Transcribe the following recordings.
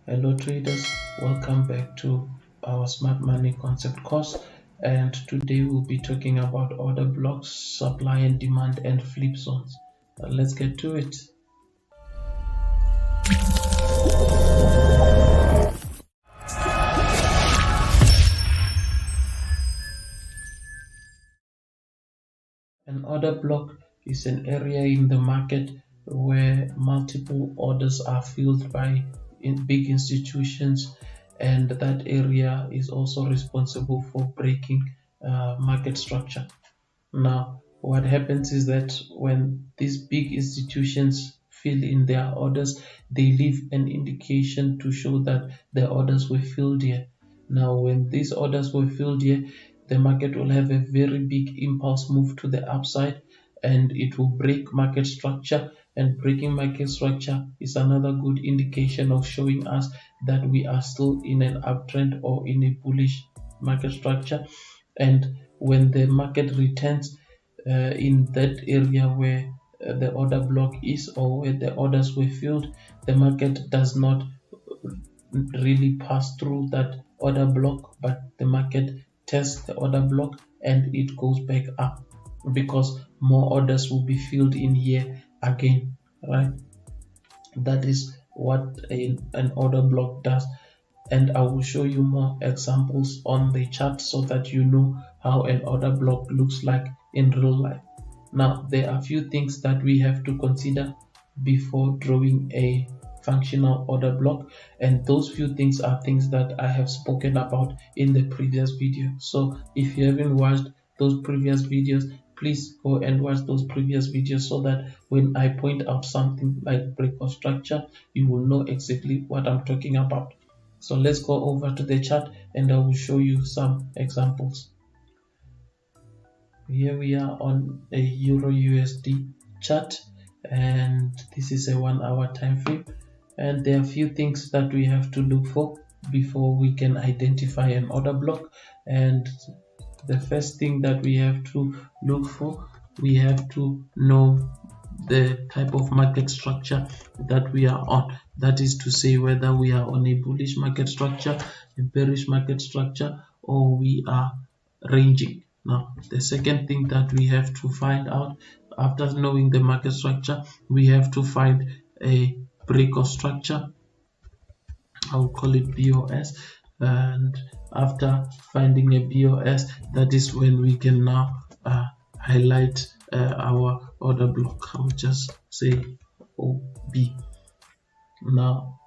Hello traders, welcome back to our smart money concept course, and today we'll be talking about order blocks, supply and demand, and flip zones. Let's get to it. An order block is an area in the market where multiple orders are filled by big institutions, and that area is also responsible for breaking market structure. Now, what happens is that when these big institutions fill in their orders, they leave an indication to show that the orders were filled here. Now, when these orders were filled here, the market will have a very big impulse move to the upside, and it will break market structure. And breaking market structure is another good indication of showing us that we are still in an uptrend or in a bullish market structure. And when the market returns in that area where the order block is, or where the orders were filled, the market does not really pass through that order block, but the market tests the order block and it goes back up because more orders will be filled in here again, right? That is what an order block does, and I will show you more examples on the chart so that you know how an order block looks like in real life. Now, there are a few things that we have to consider before drawing a functional order block, and those few things are things that I have spoken about in the previous video. So if you haven't watched those previous videos, please go and watch those previous videos so that when I point out something like break of structure, you will know exactly what I'm talking about. So let's go over to the chart and I will show you some examples. Here we are on a Euro USD chart, and this is a 1 hour time frame, and there are a few things that we have to look for before we can identify an order block. And the first thing that we have to look for, we have to know the type of market structure that we are on. That is to say whether we are on a bullish market structure, a bearish market structure, or we are ranging. Now, the second thing that we have to find out after knowing the market structure, we have to find a break of structure. I'll call it BOS. And after finding a BOS, that is when we can now highlight our order block. I'll just say OB. Now,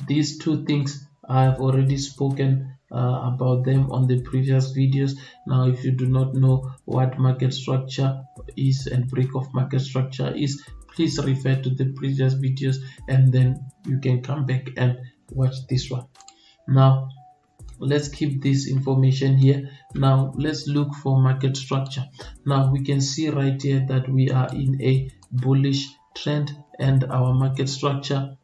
these two things I've already spoken about them on the previous videos. Now, if you do not know what market structure is and break of market structure is, please refer to the previous videos and then you can come back and watch this one. Now, let's keep this information here. Now, let's look for market structure. Now, we can see right here that we are in a bullish trend and our market structure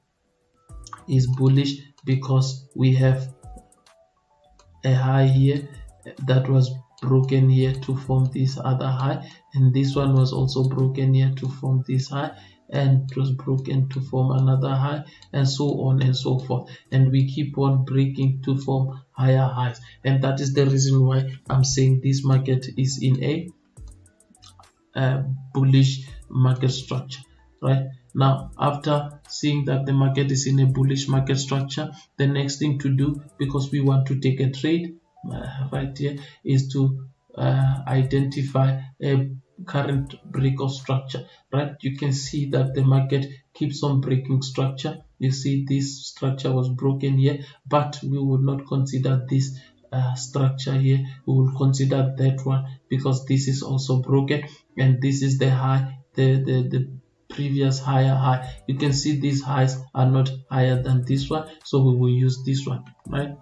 is bullish because we have a high here that was broken here to form this other high, and this one was also broken here to form this high, and it was broken to form another high, and so on and so forth, and we keep on breaking to form higher highs. And that is the reason why I'm saying this market is in a bullish market structure. Right now, after seeing that the market is in a bullish market structure, the next thing to do, because we want to take a trade right here, is to identify a current break of structure. Right, you can see that the market keeps on breaking structure. You see this structure was broken here, but we will not consider this structure here. We will consider that one because this is also broken, and this is the high, the previous higher high. You can see these highs are not higher than this one, so we will use this one. Right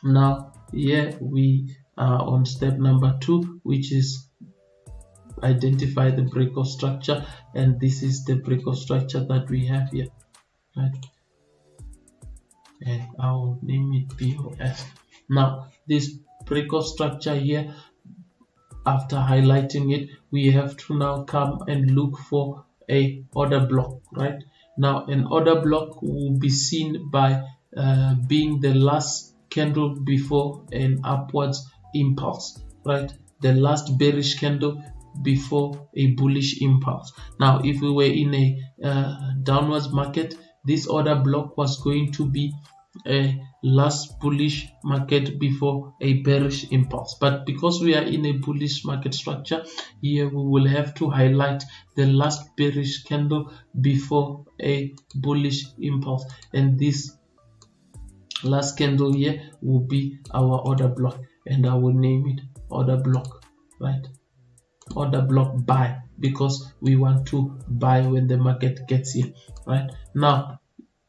now, here we are on step number 2, which is identify the break of structure, and this is the break of structure that we have here. Right, and I'll name it BOS. Now, this break of structure here, after highlighting it, we have to now come and look for a order block. Right, Now an order block will be seen by being the last candle before an upwards impulse, right? The last bearish candle before a bullish impulse. Now if we were in a downwards market, this order block was going to be a last bullish market before a bearish impulse. But because we are in a bullish market structure, here we will have to highlight the last bearish candle before a bullish impulse, and this last candle here will be our order block, and I will name it order block, right? Order block buy, because we want to buy when the market gets here, right? Now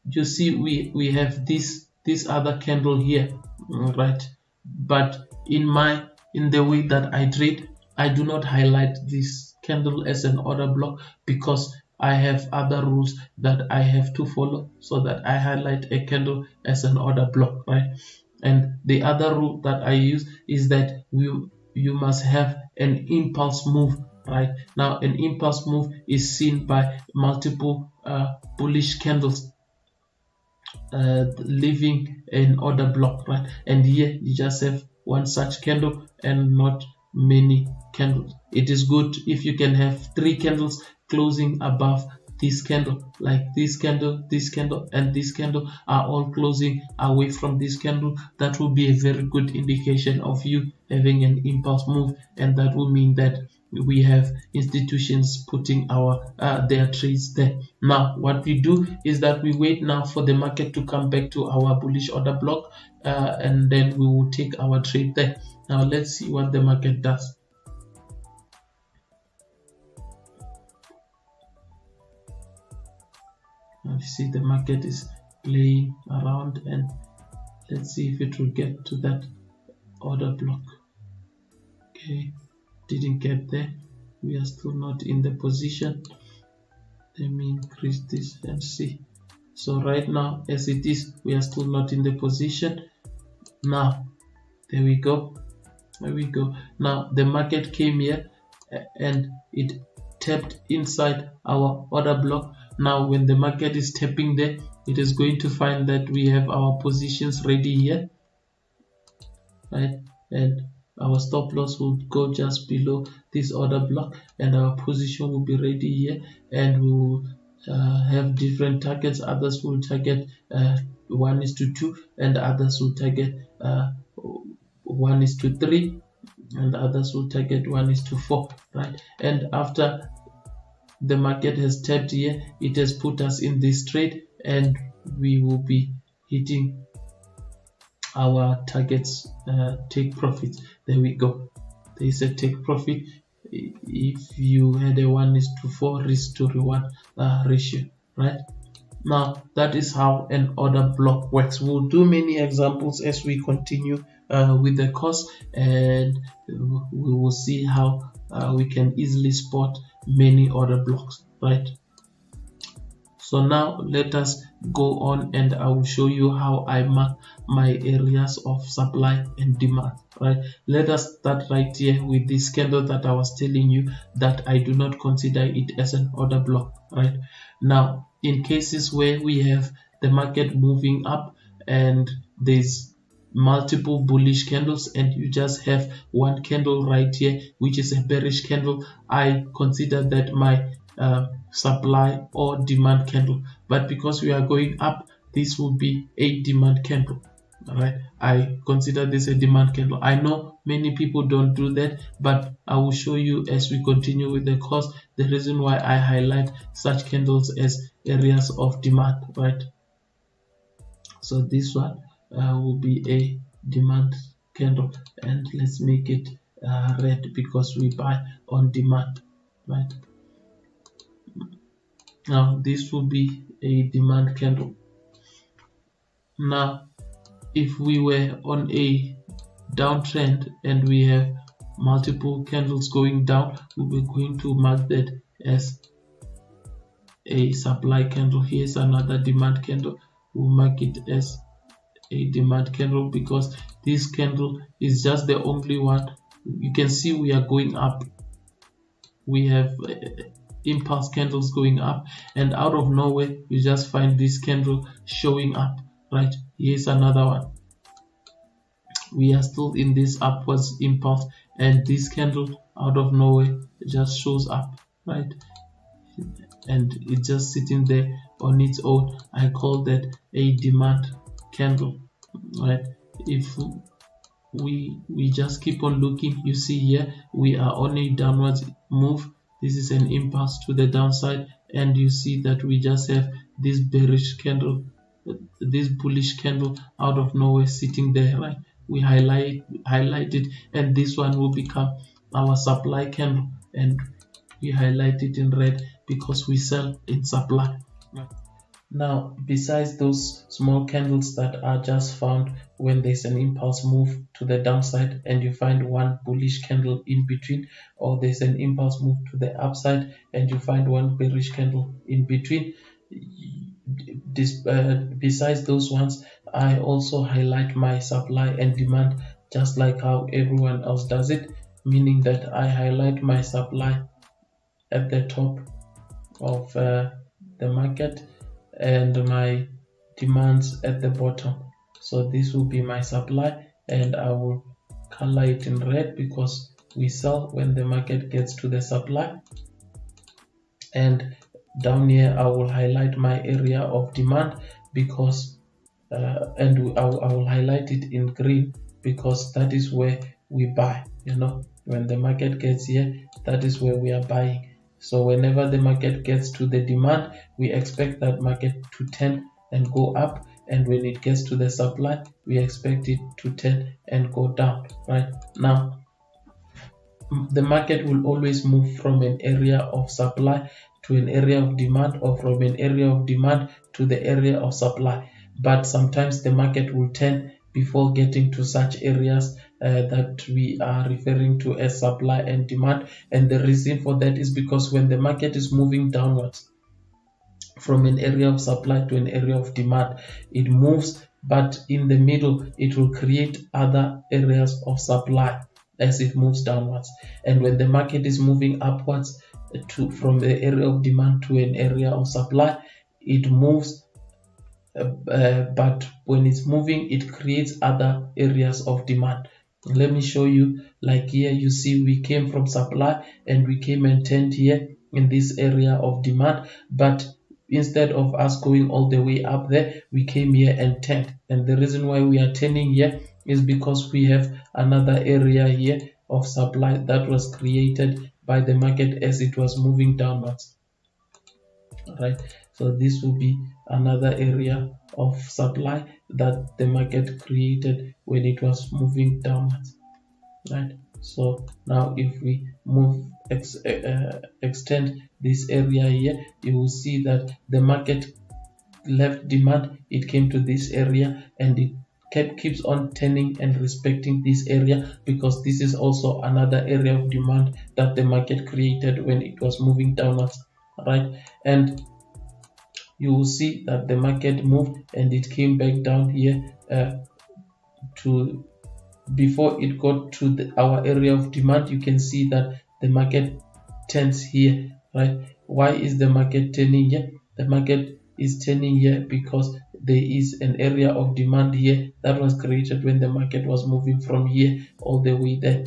you see we have this other candle here, right? But in the way that I trade, I do not highlight this candle as an order block, because I have other rules that I have to follow, so that I highlight a candle as an order block, right? And the other rule that I use is that you must have an impulse move, right? Now an impulse move is seen by multiple bullish candles leaving an order block, right? And here you just have one such candle and not many candles. It is good if you can have 3 candles closing above this candle, like this candle, this candle, and this candle are all closing away from this candle. That will be a very good indication of you having an impulse move, and that will mean that we have institutions putting their trades there. Now what we do is that we wait now for the market to come back to our bullish order block, and then we will take our trade there. Now let's see what the market does. Now you see the market is playing around, and let's see if it will get to that order block. Okay, didn't get there. We are still not in the position. Let me increase this and see. So right now as it is, we are still not in the position. Now there we go, now the market came here and it tapped inside our order block. Now when the market is tapping there, it is going to find that we have our positions ready here, right? And our stop loss will go just below this order block, and our position will be ready here, and we will have different targets. Others will target 1:2, and others will target 1:3, and others will target 1:4, right? And after the market has tapped here, it has put us in this trade, and we will be hitting our targets, take profits. There we go, there is a take profit if you had a 1:4 risk to reward ratio, right? Now that is how an order block works. We'll do many examples as we continue with the course, and we will see how we can easily spot many order blocks, right? So now let us go on, and I will show you how I mark my areas of supply and demand, right? Let us start right here with this candle that I was telling you that I do not consider it as an order block, right? Now in cases where we have the market moving up and there's multiple bullish candles, and you just have one candle right here which is a bearish candle, I consider that my supply or demand candle. But because we are going up, this will be a demand candle, right? I consider this a demand candle. I know many people don't do that, but I will show you as we continue with the course the reason why I highlight such candles as areas of demand, right? So this one will be a demand candle, and let's make it red because we buy on demand, right? Now this will be a demand candle. Now if we were on a downtrend and we have multiple candles going down, we're going to mark that as a supply candle. Here's another demand candle. We'll mark it as a demand candle because this candle is just the only one. You can see we are going up. We have impulse candles going up, and out of nowhere you just find this candle showing up. Right, here's another one. We are still in this upwards impulse, and this candle out of nowhere just shows up, right? And it's just sitting there on its own. I call that a demand candle, right? If we just keep on looking, you see here we are on a downwards move. This is an impulse to the downside, and you see that we just have this bearish candle, this bullish candle out of nowhere sitting there, right? We highlight it, and this one will become our supply candle, and we highlight it in red because we sell in supply. Now, besides those small candles that are just found when there's an impulse move to the downside and you find one bullish candle in between, or there's an impulse move to the upside and you find one bearish candle in between, besides those ones, I also highlight my supply and demand just like how everyone else does it, meaning that I highlight my supply at the top of the market and my demands at the bottom. So this will be my supply, and I will color it in red because we sell when the market gets to the supply. And down here I will highlight my area of demand because and I will highlight it in green because that is where we buy. When the market gets here, that is where we are buying. So whenever the market gets to the demand, we expect that market to turn and go up, and when it gets to the supply, we expect it to turn and go down. Right now, the market will always move from an area of supply to an area of demand, or from an area of demand to the area of supply. But sometimes the market will turn before getting to such areas that we are referring to as supply and demand. And the reason for that is because when the market is moving downwards from an area of supply to an area of demand, it moves, but in the middle it will create other areas of supply as it moves downwards. And when the market is moving upwards from the area of demand to an area of supply, it moves, but when it's moving, it creates other areas of demand. Let me show you. Like here, you see we came from supply and we came and turned here in this area of demand, but instead of us going all the way up there, we came here and turned. And the reason why we are turning here is because we have another area here of supply that was created by the market as it was moving downwards. Right, so this will be another area of supply that the market created when it was moving downwards. Right, so now if we extend this area here, you will see that the market left demand, it came to this area, and it keeps on turning and respecting this area because this is also another area of demand that the market created when it was moving downwards. Right, and you will see that the market moved and it came back down here to before it got to our area of demand. You can see that the market turns here. Right, why is the market turning here? The market is turning here because there is an area of demand here that was created when the market was moving from here all the way there.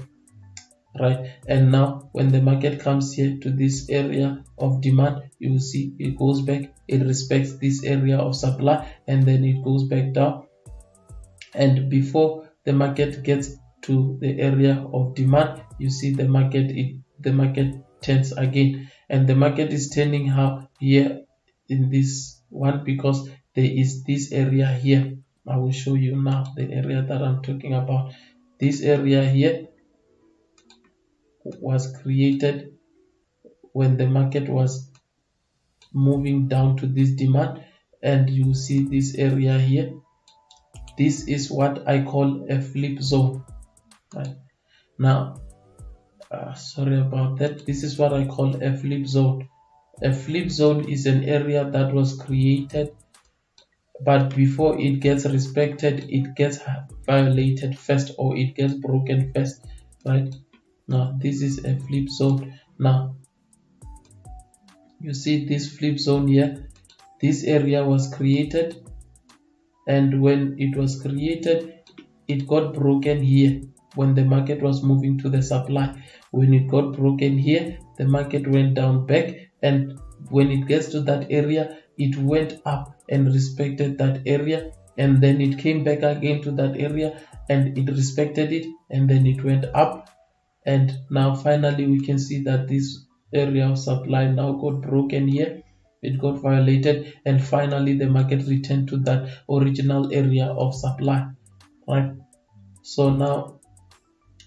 Right, and now when the market comes here to this area of demand, you will see it goes back, it respects this area of supply, and then it goes back down. And before the market gets to the area of demand, you see the market turns again, and the market is turning how here in this one because there is this area here. I will show you now the area that I'm talking about. This area here was created when the market was moving down to this demand, and you see this area here. This is what I call a flip zone. Right now, sorry about that. This is what I call a flip zone. A flip zone is an area that was created, but before it gets respected, it gets violated first, or it gets broken first. Right now, this is a flip zone. Now You see this flip zone here, this area was created, and when it was created, it got broken here when the market was moving to the supply. When it got broken here, the market went down back, and when it gets to that area, it went up and respected that area, and then it came back again to that area and it respected it, and then it went up. And now finally we can see that this area of supply now got broken here, it got violated, and finally the market returned to that original area of supply, right? So now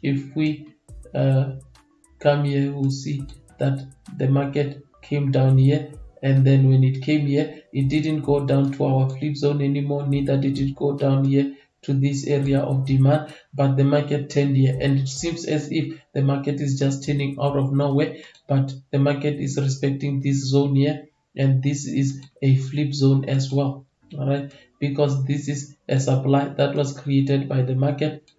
if we come here, we'll see that the market came down here, and then when it came here, it didn't go down to our flip zone anymore, neither did it go down here to this area of demand, but the market turned here, and it seems as if the market is just turning out of nowhere, but the market is respecting this zone here, and this is a flip zone as well, all right, because this is a supply that was created by the market,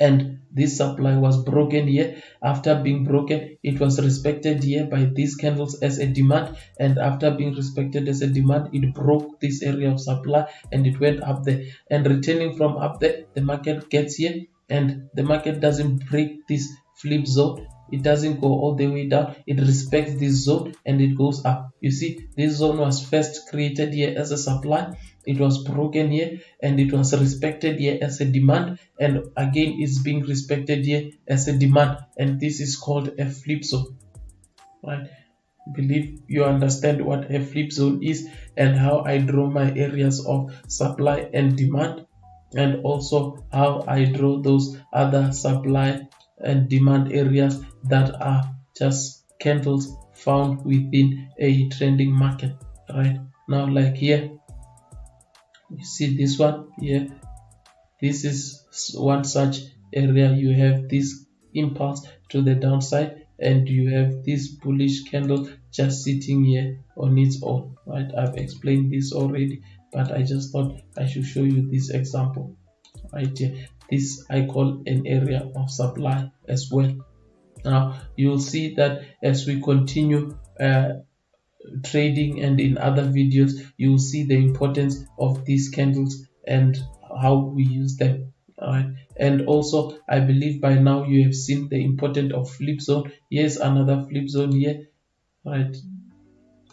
and this supply was broken here. After being broken, it was respected here by these candles as a demand, and after being respected as a demand, it broke this area of supply and it went up there, and returning from up there, the market gets here, and the market doesn't break this flip zone, it doesn't go all the way down, it respects this zone and it goes up. You see, this zone was first created here as a supply, it was broken here, and it was respected here as a demand, and again it's being respected here as a demand, and this is called a flip zone, right? I believe you understand what a flip zone is and how I draw my areas of supply and demand, and also how I draw those other supply and demand areas that are just candles found within a trending market, right? Now like here, you see this one here, this is one such area. You have this impulse to the downside, and you have this bullish candle just sitting here on its own, right? I've explained this already, but I just thought I should show you this example right here. This I call an area of supply as well. Now you'll see that as we continue trading and in other videos, you will see the importance of these candles and how we use them. Alright, and also I believe by now you have seen the importance of flip zone. Here's another flip zone here, right?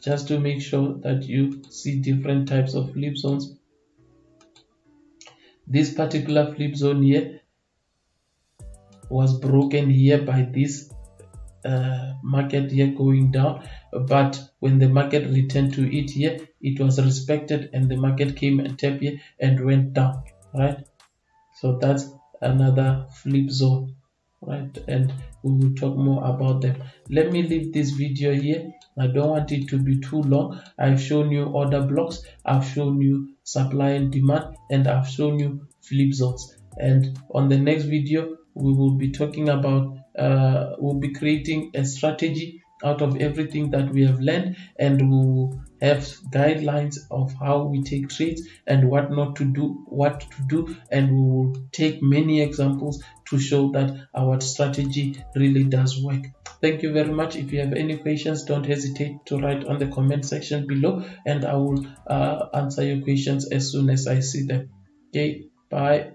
Just to make sure that you see different types of flip zones. This particular flip zone here was broken here by this market here going down, but when the market returned to it here, it was respected, and the market came and tapped here and went down, right? So that's another flip zone, right? And we will talk more about them. Let me leave this video here. I don't want it to be too long. I've shown you order blocks, I've shown you supply and demand, and I've shown you flip zones. And on the next video, we will be talking about we'll be creating a strategy out of everything that we have learned, and we'll have guidelines of how we take trades and what not to do, what to do, and we will take many examples to show that our strategy really does work. Thank you very much. If you have any questions, don't hesitate to write on the comment section below, and I will answer your questions as soon as I see them. Okay, bye.